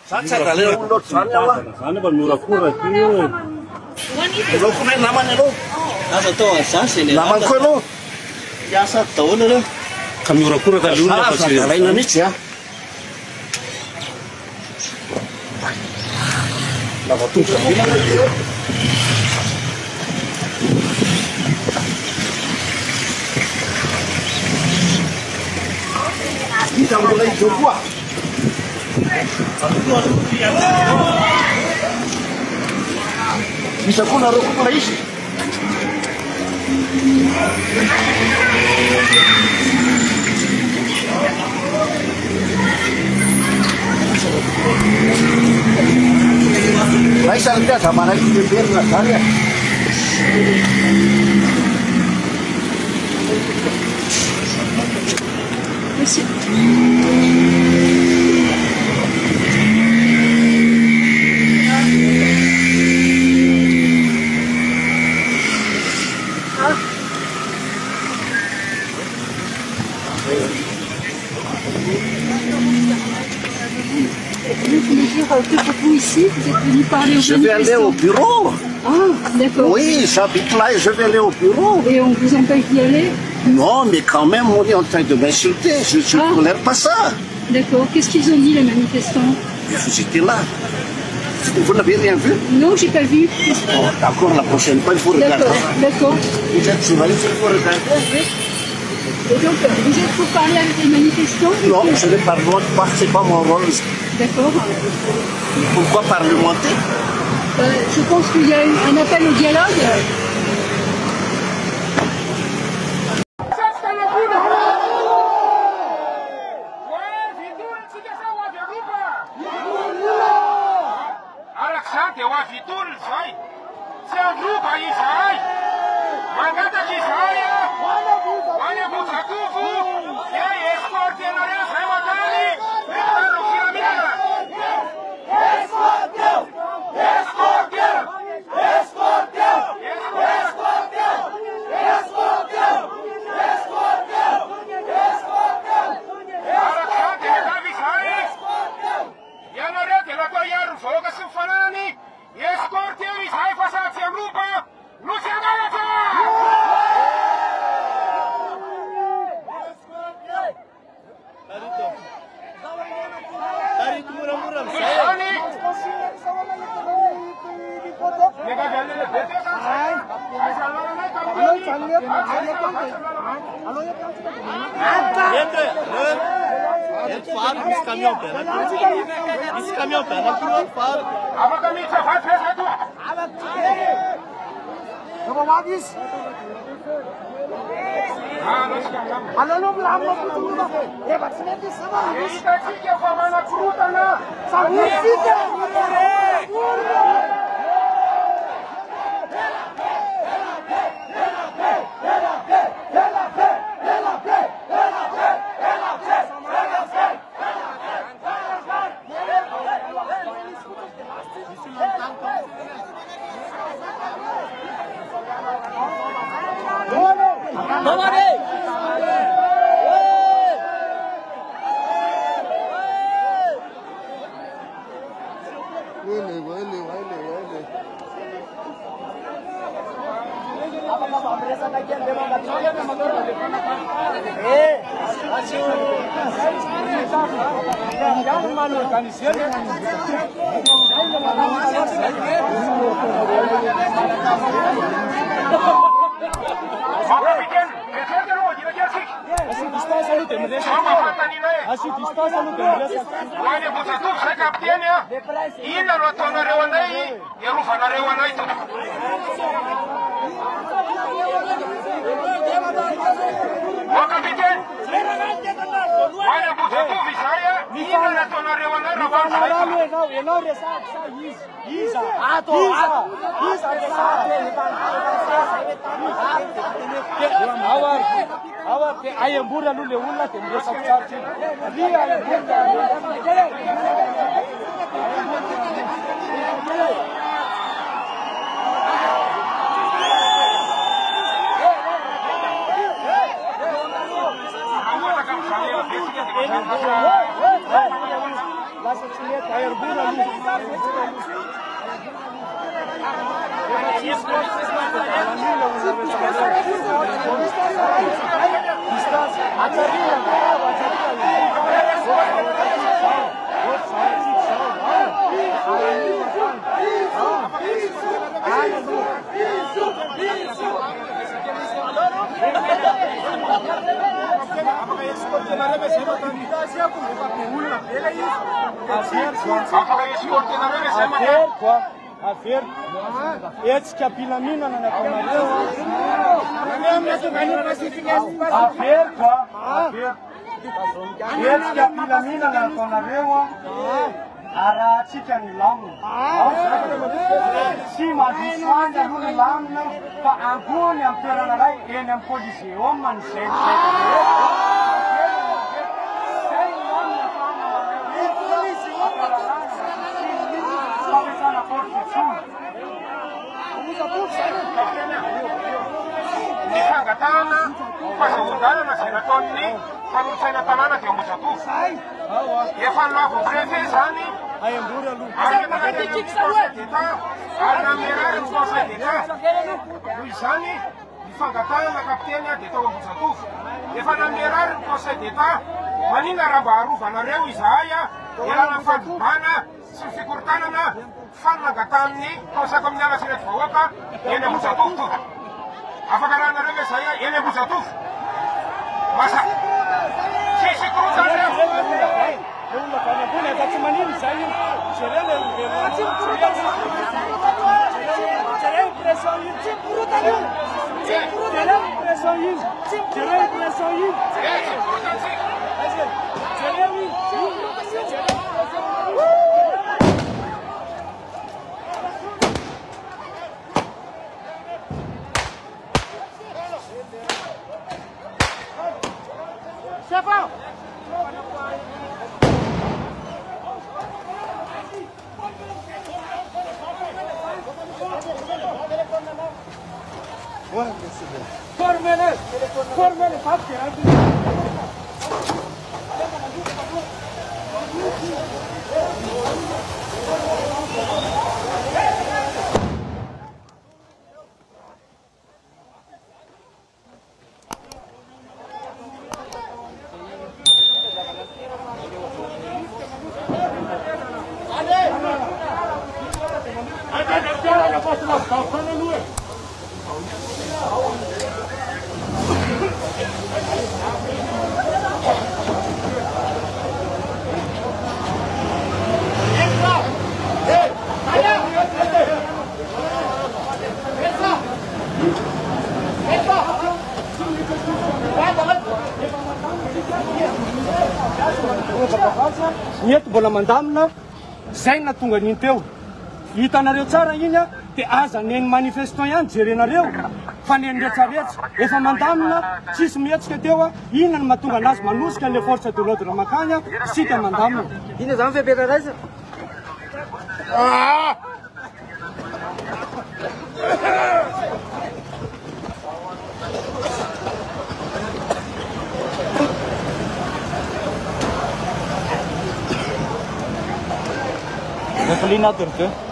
Sacha kale ulot sana. Sana ba mura-mura kiyo. Hello ko naman hello. Nasa to sasa ni. Naman ko no. Yasa to no. Kamura-mura ka luna kasi. Alay na niya. Nakatung sa bila. Kita mulai jumpa. Bisa pun naruh ke mulai isi. Baik saja sama lagi biar nggak saya. Que faites-vous ici? Vous êtes venu parler aux Je vais aller au bureau. Ah, d'accord. Oui, j'habite là et je vais aller au bureau. Et on vous empêche d'y aller? Non, mais quand même, on est en train de m'insulter. Je ne tolère pas ça. D'accord. Qu'est-ce qu'ils ont dit, les manifestants? Vous étiez là. Vous n'avez rien vu? Non, j'ai pas vu. Oh, d'accord, la prochaine fois, il faut regarder. D'accord. Vous êtes journaliste, il faut regarder. Et donc, vous êtes pour parler avec les manifestants? Non, je ne parle pas, c'est pas mon rôle. D'accord. Pourquoi parlementer? Je pense qu'il y a un appel au dialogue. Las Mety mbola mandamina zay na tonga n'iny teo. Hitanareo tsara iny a dia aza neny manifestant ihany jerenareo fa neny retsaretsa efa mandamina tsisy mihetsika teo a inona no mahatonga anazy manosika an'ilay force de l'ordre makany a sika mandamina. Ina zany fiampianaraisa? Refelina turcă.